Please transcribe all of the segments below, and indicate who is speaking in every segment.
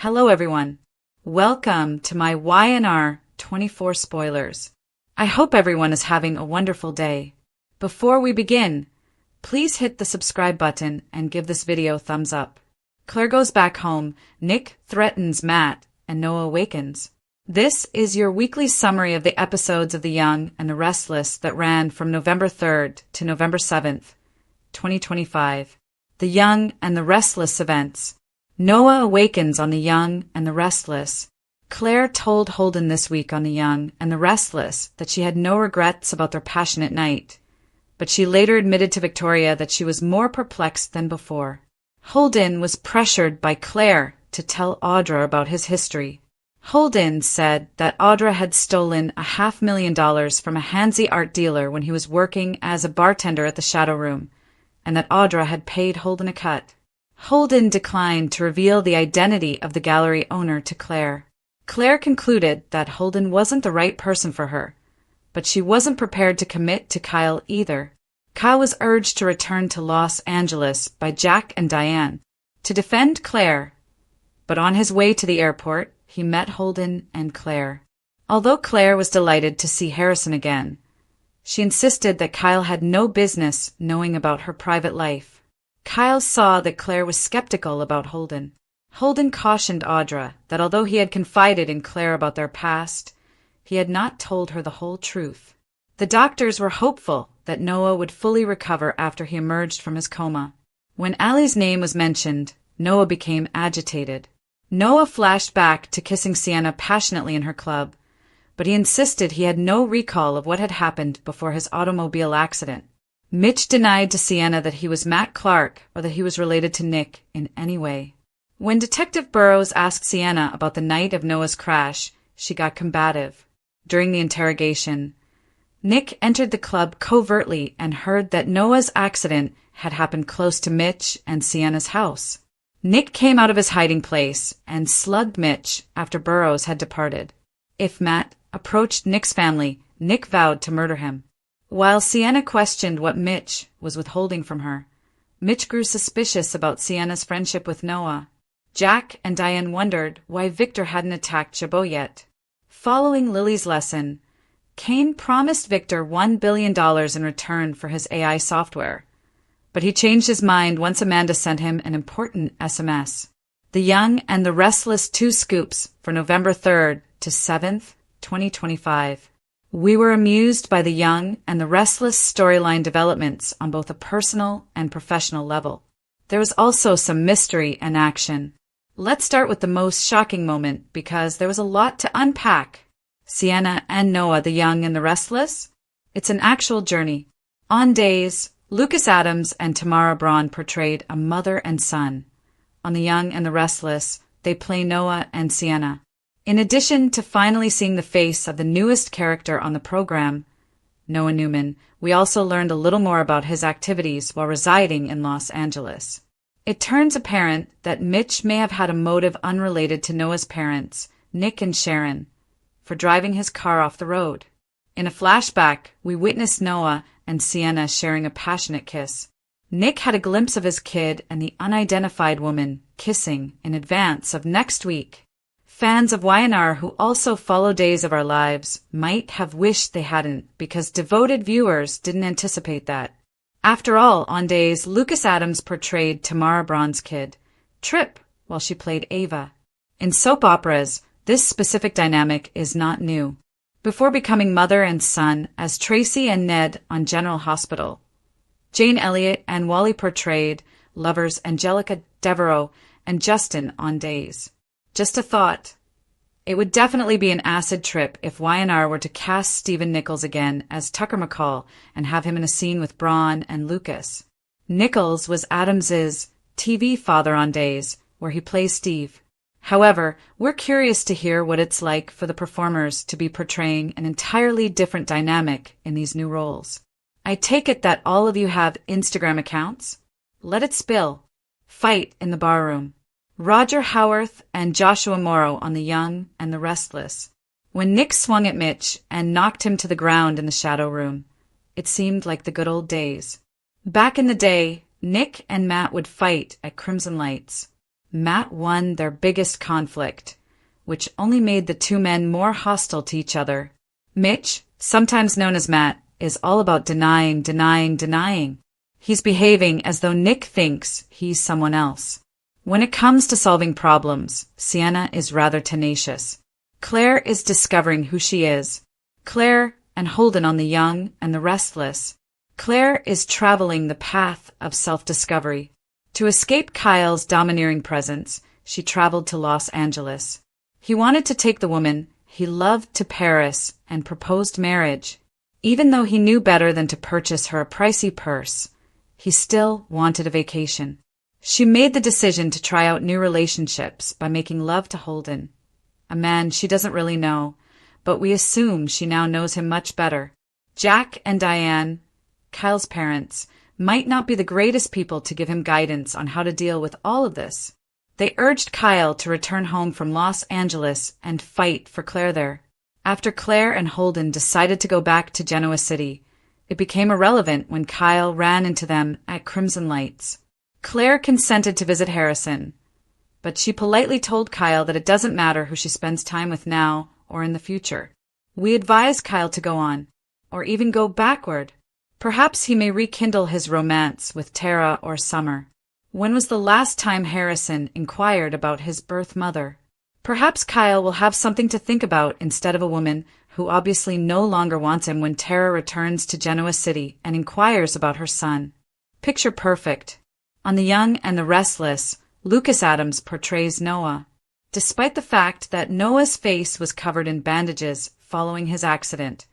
Speaker 1: Hello everyone. Welcome to my YNR 24 spoilers. I hope everyone is having a wonderful day. Before we begin, please hit the subscribe button and give this video a thumbs up. Claire goes back home, Nick threatens Matt, and Noah awakens. This is your weekly summary of the episodes of The Young and the Restless that ran from November 3rd to November 7th, 2025. The Young and the Restless events. Noah awakens on The Young and the Restless. Claire told Holden this week on The Young and the Restless that she had no regrets about their passionate night, but she later admitted to Victoria that she was more perplexed than before. Holden was pressured by Claire to tell Audra about his history. Holden said that Audra had stolen $500,000 from a handsy art dealer when he was working as a bartender at the Shadow Room, and that Audra had paid Holden a cut. Holden declined to reveal the identity of the gallery owner to Claire. Claire concluded that Holden wasn't the right person for her, but she wasn't prepared to commit to Kyle either. Kyle was urged to return to Los Angeles by Jack and Diane to defend Claire, but on his way to the airport, he met Holden and Claire. Although Claire was delighted to see Harrison again, she insisted that Kyle had no business knowing about her private life. Kyle saw that Claire was skeptical about Holden. Holden cautioned Audra that although he had confided in Claire about their past, he had not told her the whole truth. The doctors were hopeful that Noah would fully recover after he emerged from his coma. When Allie's name was mentioned, Noah became agitated. Noah flashed back to kissing Sienna passionately in her club, but he insisted he had no recall of what had happened before his automobile accident. Mitch denied to Sienna that he was Matt Clark or that he was related to Nick in any way. When Detective Burrows asked Sienna about the night of Noah's crash, she got combative. During the interrogation, Nick entered the club covertly and heard that Noah's accident had happened close to Mitch and Sienna's house. Nick came out of his hiding place and slugged Mitch after Burrows had departed. If Matt approached Nick's family, Nick vowed to murder him. While Sienna questioned what Mitch was withholding from her, Mitch grew suspicious about Sienna's friendship with Noah. Jack and Diane wondered why Victor hadn't attacked Chabot yet. Following Lily's lesson, Kane promised Victor $1 billion in return for his AI software, but he changed his mind once Amanda sent him an important SMS. The Young and the Restless 2 scoops for November 3rd to 7th, 2025. We were amused by The Young and the Restless storyline developments on both a personal and professional level. There was also some mystery and action. Let's start with the most shocking moment because there was a lot to unpack. Sienna and Noah, The Young and the Restless? It's an actual journey. On days, Lucas Adams and Tamara Braun portrayed a mother and son. On The Young and the Restless, they play Noah and Sienna. In addition to finally seeing the face of the newest character on the program, Noah Newman, we also learned a little more about his activities while residing in Los Angeles. It turns apparent that Mitch may have had a motive unrelated to Noah's parents, Nick and Sharon, for driving his car off the road. In a flashback, we witnessed Noah and Sienna sharing a passionate kiss. Nick had a glimpse of his kid and the unidentified woman kissing in advance of next week. Fans of YNR who also follow Days of Our Lives might have wished they hadn't because devoted viewers didn't anticipate that. After all, on Days, Lucas Adams portrayed Tamara Braun's kid, Trip, while she played Ava. In soap operas, this specific dynamic is not new. Before becoming mother and son as Tracy and Ned on General Hospital, Jane Elliott and Wally portrayed lovers Angelica Devereaux and Justin on Days. Just a thought. It would definitely be an acid trip if YNR were to cast Stephen Nichols again as Tucker McCall and have him in a scene with Braun and Lucas. Nichols was Adams's TV father on Days, where he plays Steve. However, we're curious to hear what it's like for the performers to be portraying an entirely different dynamic in these new roles. I take it that all of you have Instagram accounts? Let it spill. Fight in the barroom. Roger Howarth and Joshua Morrow on The Young and the Restless. When Nick swung at Mitch and knocked him to the ground in the Shadow Room, it seemed like the good old days. Back in the day, Nick and Matt would fight at Crimson Lights. Matt won their biggest conflict, which only made the two men more hostile to each other. Mitch, sometimes known as Matt, is all about denying. He's behaving as though Nick thinks he's someone else. When it comes to solving problems, Sienna is rather tenacious. Claire is discovering who she is. Claire and Holden on The Young and the Restless. Claire is traveling the path of self-discovery. To escape Kyle's domineering presence, she traveled to Los Angeles. He wanted to take the woman he loved to Paris and proposed marriage. Even though he knew better than to purchase her a pricey purse, he still wanted a vacation. She made the decision to try out new relationships by making love to Holden, a man she doesn't really know, but we assume she now knows him much better. Jack and Diane, Kyle's parents, might not be the greatest people to give him guidance on how to deal with all of this. They urged Kyle to return home from Los Angeles and fight for Claire there. After Claire and Holden decided to go back to Genoa City, it became irrelevant when Kyle ran into them at Crimson Lights. Claire consented to visit Harrison, but she politely told Kyle that it doesn't matter who she spends time with now or in the future. We advise Kyle to go on, or even go backward. Perhaps he may rekindle his romance with Tara or Summer. When was the last time Harrison inquired about his birth mother? Perhaps Kyle will have something to think about instead of a woman who obviously no longer wants him when Tara returns to Genoa City and inquires about her son. Picture perfect. On The Young and the Restless, Lucas Adams portrays Noah. Despite the fact that Noah's face was covered in bandages following his accident,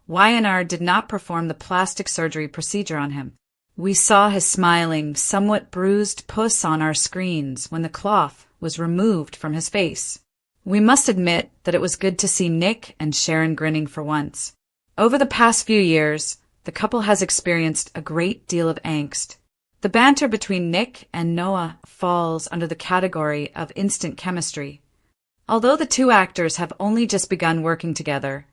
Speaker 1: Y&R did not perform the plastic surgery procedure on him. We saw his smiling, somewhat bruised puss on our screens when the cloth was removed from his face. We must admit that it was good to see Nick and Sharon grinning for once. Over the past few years, the couple has experienced a great deal of angst. The banter between Nick and Noah falls under the category of instant chemistry. Although the two actors have only just begun working together,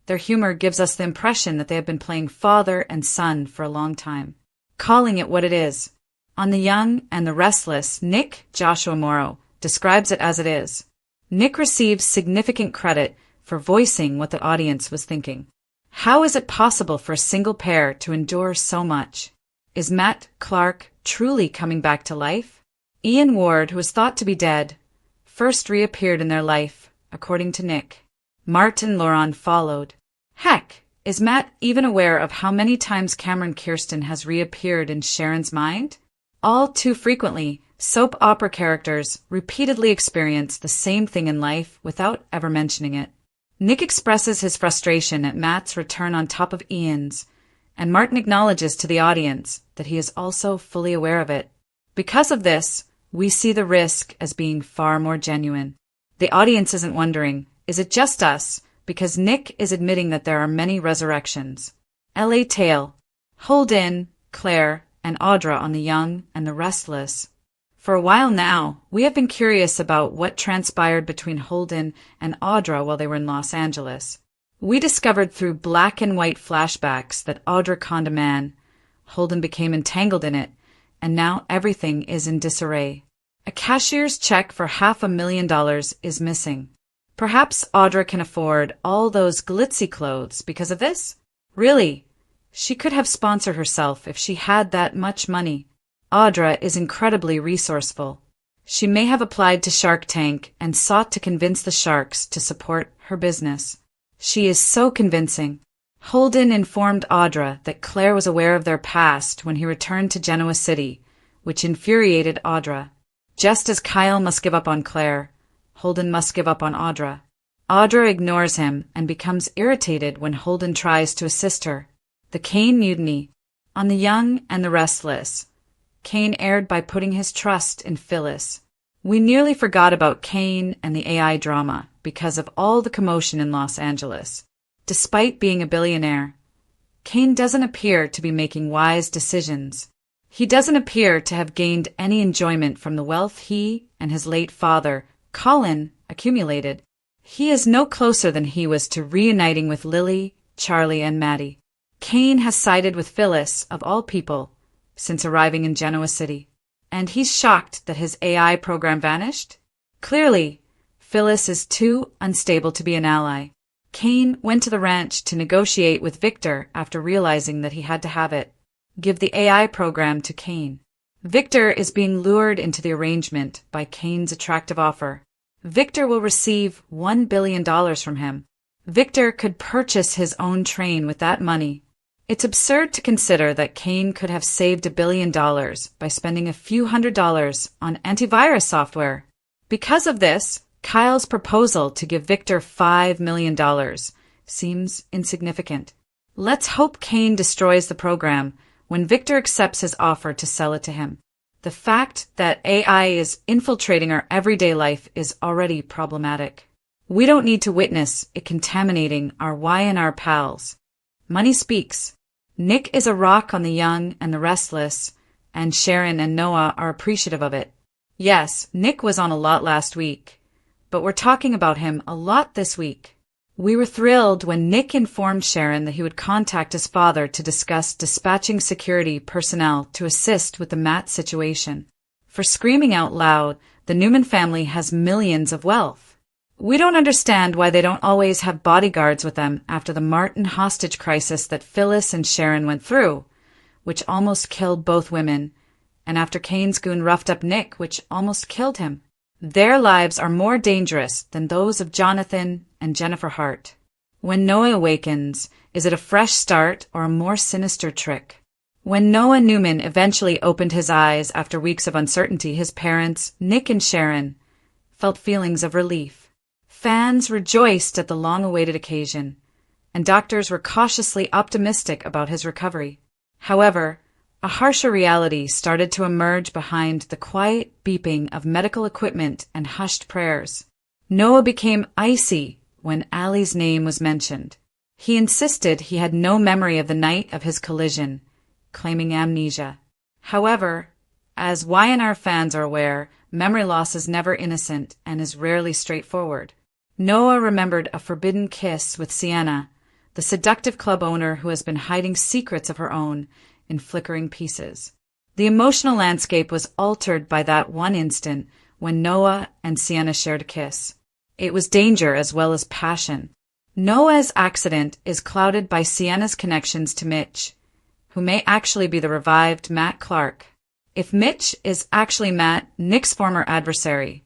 Speaker 1: their humor gives us the impression that they have been playing father and son for a long time. Calling it what it is. On The Young and the Restless, Nick Joshua Morrow describes it as it is. Nick receives significant credit for voicing what the audience was thinking. How is it possible for a single pair to endure so much? Is Matt Clark truly coming back to life? Ian Ward, who was thought to be dead, first reappeared in their life, according to Nick. Martin Laurent followed. Heck, is Matt even aware of how many times Cameron Kirsten has reappeared in Sharon's mind? All too frequently, soap opera characters repeatedly experience the same thing in life without ever mentioning it. Nick expresses his frustration at Matt's return on top of Ian's, and Martin acknowledges to the audience that he is also fully aware of it. Because of this, we see the risk as being far more genuine. The audience isn't wondering, is it just us? Because Nick is admitting that there are many resurrections. L.A. Tale, Holden, Claire, and Audra on The Young and the Restless. For a while now, we have been curious about what transpired between Holden and Audra while they were in Los Angeles. We discovered through black and white flashbacks that Audra conned a man, Holden became entangled in it, and now everything is in disarray. A cashier's check for $500,000 is missing. Perhaps Audra can afford all those glitzy clothes because of this? Really, she could have sponsored herself if she had that much money. Audra is incredibly resourceful. She may have applied to Shark Tank and sought to convince the sharks to support her business. She is so convincing. Holden informed Audra that Claire was aware of their past when he returned to Genoa City, which infuriated Audra. Just as Kyle must give up on Claire, Holden must give up on Audra. Audra ignores him and becomes irritated when Holden tries to assist her. The Kane Mutiny. On The Young and the Restless, Kane erred by putting his trust in Phyllis. We nearly forgot about Kane and the AI drama because of all the commotion in Los Angeles. Despite being a billionaire, Kane doesn't appear to be making wise decisions. He doesn't appear to have gained any enjoyment from the wealth he and his late father, Colin, accumulated. He is no closer than he was to reuniting with Lily, Charlie, and Maddie. Kane has sided with Phyllis, of all people, since arriving in Genoa City. and he's shocked that his AI program vanished? Clearly, Phyllis is too unstable to be an ally. Cain went to the ranch to negotiate with Victor after realizing that he had to have it. Give the AI program to Cain. Victor is being lured into the arrangement by Cain's attractive offer. Victor will receive $1 billion from him. Victor could purchase his own train with that money. It's absurd to consider that Cain could have saved $1 billion by spending a few $100s on antivirus software. Because of this, Kyle's proposal to give Victor $5 million seems insignificant. Let's hope Cain destroys the program when Victor accepts his offer to sell it to him. The fact that AI is infiltrating our everyday life is already problematic. We don't need to witness it contaminating our Y&R pals. Money speaks. Nick is a rock on the young and the restless, and Sharon and Noah are appreciative of it. Yes, Nick was on a lot last week, but we're talking about him a lot this week. We were thrilled when Nick informed Sharon that he would contact his father to discuss dispatching security personnel to assist with the Matt situation. For screaming out loud, the Newman family has millions of wealth. We don't understand why they don't always have bodyguards with them after the Martin hostage crisis that Phyllis and Sharon went through, which almost killed both women, and after Cain's goon roughed up Nick, which almost killed him. Their lives are more dangerous than those of Jonathan and Jennifer Hart. When Noah awakens, is it a fresh start or a more sinister trick? When Noah Newman eventually opened his eyes after weeks of uncertainty, his parents, Nick and Sharon, felt feelings of relief. Fans rejoiced at the long-awaited occasion, and doctors were cautiously optimistic about his recovery. However, a harsher reality started to emerge behind the quiet beeping of medical equipment and hushed prayers. Noah became icy when Allie's name was mentioned. He insisted he had no memory of the night of his collision, claiming amnesia. However, as Y&R fans are aware, memory loss is never innocent and is rarely straightforward. Noah remembered a forbidden kiss with Sienna, the seductive club owner who has been hiding secrets of her own in flickering pieces. The emotional landscape was altered by that one instant when Noah and Sienna shared a kiss. It was danger as well as passion. Noah's accident is clouded by Sienna's connections to Mitch, who may actually be the revived Matt Clark. If Mitch is actually Matt, Nick's former adversary,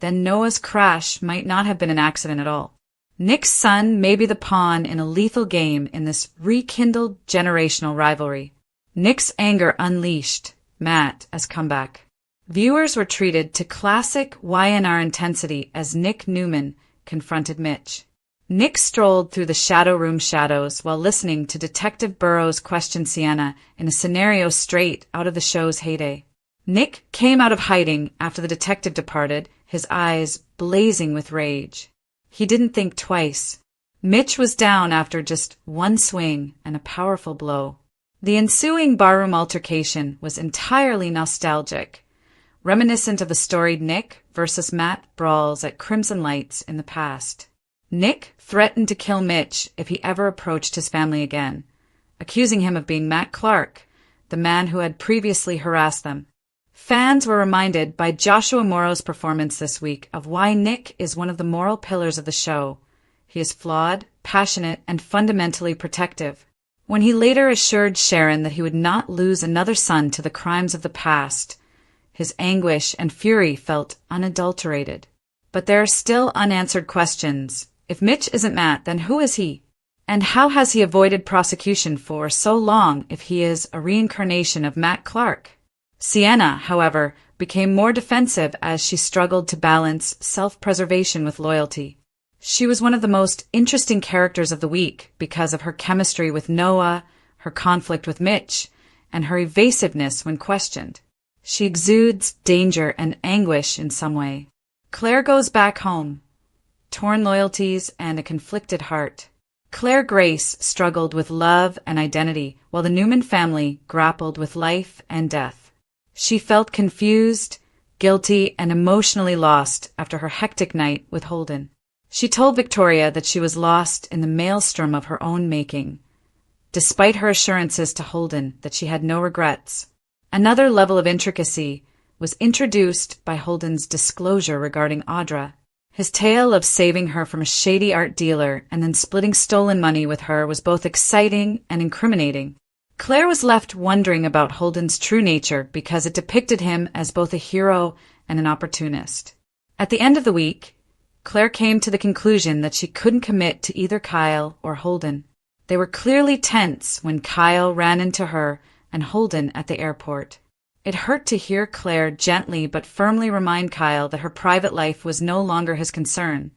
Speaker 1: then Noah's crash might not have been an accident at all. Nick's son may be the pawn in a lethal game in this rekindled generational rivalry. Nick's anger unleashed Matt as comeback. Viewers were treated to classic Y&R intensity as Nick Newman confronted Mitch. Nick strolled through the shadow room shadows while listening to Detective Burrows question Sienna in a scenario straight out of the show's heyday. Nick came out of hiding after the detective departed, his eyes blazing with rage. He didn't think twice. Mitch was down after just one swing and a powerful blow. The ensuing barroom altercation was entirely nostalgic, reminiscent of the storied Nick versus Matt brawls at Crimson Lights in the past. Nick threatened to kill Mitch if he ever approached his family again, accusing him of being Matt Clark, the man who had previously harassed them. Fans were reminded by Joshua Morrow's performance this week of why Nick is one of the moral pillars of the show. He is flawed, passionate, and fundamentally protective. When he later assured Sharon that he would not lose another son to the crimes of the past, his anguish and fury felt unadulterated. But there are still unanswered questions. If Mitch isn't Matt, then who is he? And how has he avoided prosecution for so long if he is a reincarnation of Matt Clark? Sienna, however, became more defensive as she struggled to balance self-preservation with loyalty. She was one of the most interesting characters of the week because of her chemistry with Noah, her conflict with Mitch, and her evasiveness when questioned. She exudes danger and anguish in some way. Claire goes back home, torn loyalties and a conflicted heart. Claire Grace struggled with love and identity, while the Newman family grappled with life and death. She felt confused, guilty, and emotionally lost after her hectic night with Holden. She told Victoria that she was lost in the maelstrom of her own making, despite her assurances to Holden that she had no regrets. Another level of intricacy was introduced by Holden's disclosure regarding Audra. His tale of saving her from a shady art dealer and then splitting stolen money with her was both exciting and incriminating. Claire was left wondering about Holden's true nature because it depicted him as both a hero and an opportunist. At the end of the week, Claire came to the conclusion that she couldn't commit to either Kyle or Holden. They were clearly tense when Kyle ran into her and Holden at the airport. It hurt to hear Claire gently but firmly remind Kyle that her private life was no longer his concern,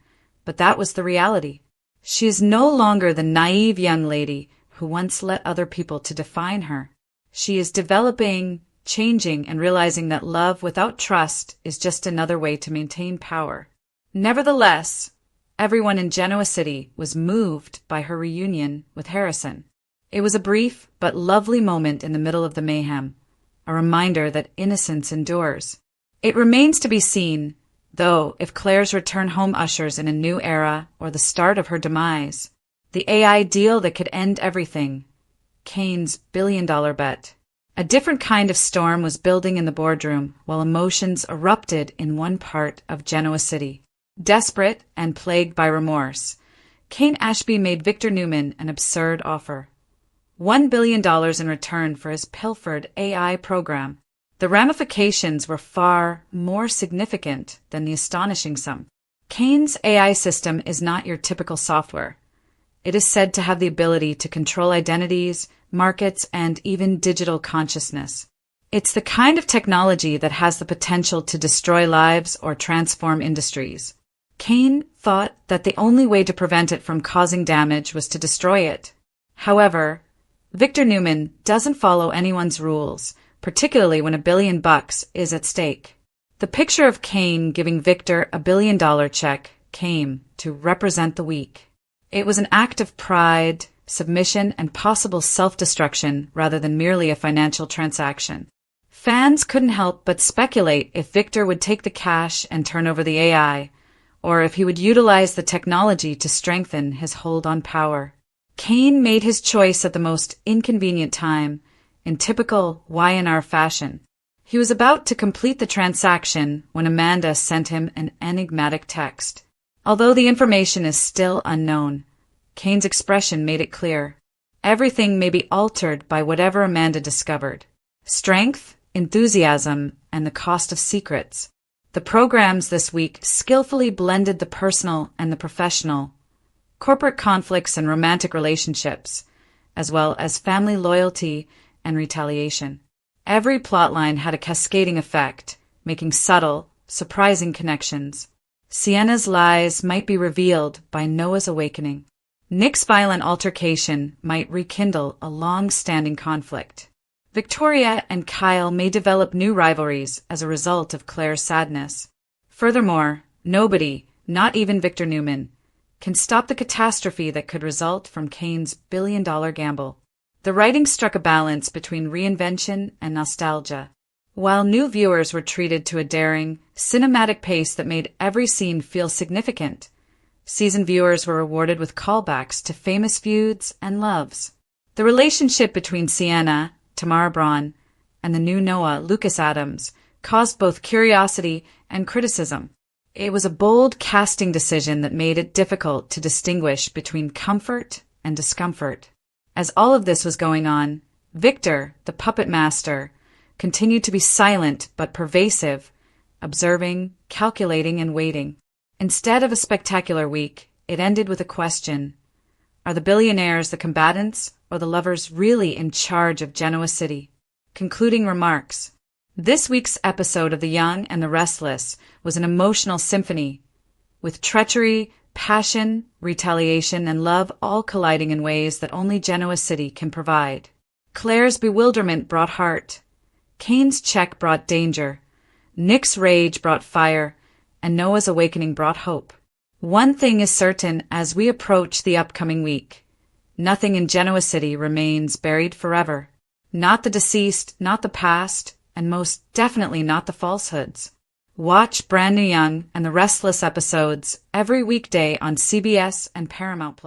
Speaker 1: but that was the reality. She is no longer the naive young lady who once let other people to define her. She is developing, changing, and realizing that love without trust is just another way to maintain power. Nevertheless, everyone in Genoa City was moved by her reunion with Harrison. It was a brief but lovely moment in the middle of the mayhem, a reminder that innocence endures. It remains to be seen, though, if Claire's return home ushers in a new era or the start of her demise. The AI deal that could end everything. Kane's billion-dollar bet. A different kind of storm was building in the boardroom while emotions erupted in one part of Genoa City. Desperate and plagued by remorse, Kane Ashby made Victor Newman an absurd offer. $1 billion in return for his pilfered AI program. The ramifications were far more significant than the astonishing sum. Kane's AI system is not your typical software. It is said to have the ability to control identities, markets, and even digital consciousness. It's the kind of technology that has the potential to destroy lives or transform industries. Kane thought that the only way to prevent it from causing damage was to destroy it. However, Victor Newman doesn't follow anyone's rules, particularly when $1 billion is at stake. The picture of Kane giving Victor a $1 billion check came to represent the weak. It was an act of pride, submission, and possible self-destruction rather than merely a financial transaction. Fans couldn't help but speculate if Victor would take the cash and turn over the AI, or if he would utilize the technology to strengthen his hold on power. Kane made his choice at the most inconvenient time, in typical Y&R fashion. He was about to complete the transaction when Amanda sent him an enigmatic text. Although the information is still unknown, Kane's expression made it clear. Everything may be altered by whatever Amanda discovered. Strength, enthusiasm, and the cost of secrets. The programs this week skillfully blended the personal and the professional, corporate conflicts and romantic relationships, as well as family loyalty and retaliation. Every plotline had a cascading effect, making subtle, surprising connections. Sienna's lies might be revealed by Noah's awakening. Nick's violent altercation might rekindle a long-standing conflict. Victoria and Kyle may develop new rivalries as a result of Claire's sadness. Furthermore, nobody, not even Victor Newman, can stop the catastrophe that could result from Kane's billion-dollar gamble. The writing struck a balance between reinvention and nostalgia. While new viewers were treated to a daring, cinematic pace that made every scene feel significant, seasoned viewers were rewarded with callbacks to famous feuds and loves. The relationship between Sienna, Tamara Braun, and the new Noah, Lucas Adams, caused both curiosity and criticism. It was a bold casting decision that made it difficult to distinguish between comfort and discomfort. As all of this was going on, Victor, the puppet master, continued to be silent but pervasive, observing, calculating, and waiting. Instead of a spectacular week, it ended with a question. Are the billionaires the combatants or the lovers really in charge of Genoa City? Concluding remarks. This week's episode of The Young and the Restless was an emotional symphony, with treachery, passion, retaliation, and love all colliding in ways that only Genoa City can provide. Claire's bewilderment brought heart. Kane's check brought danger. Nick's rage brought fire. And Noah's awakening brought hope. One thing is certain as we approach the upcoming week. Nothing in Genoa City remains buried forever. Not the deceased, not the past, and most definitely not the falsehoods. Watch Brand New Young and the Restless episodes every weekday on CBS and Paramount+.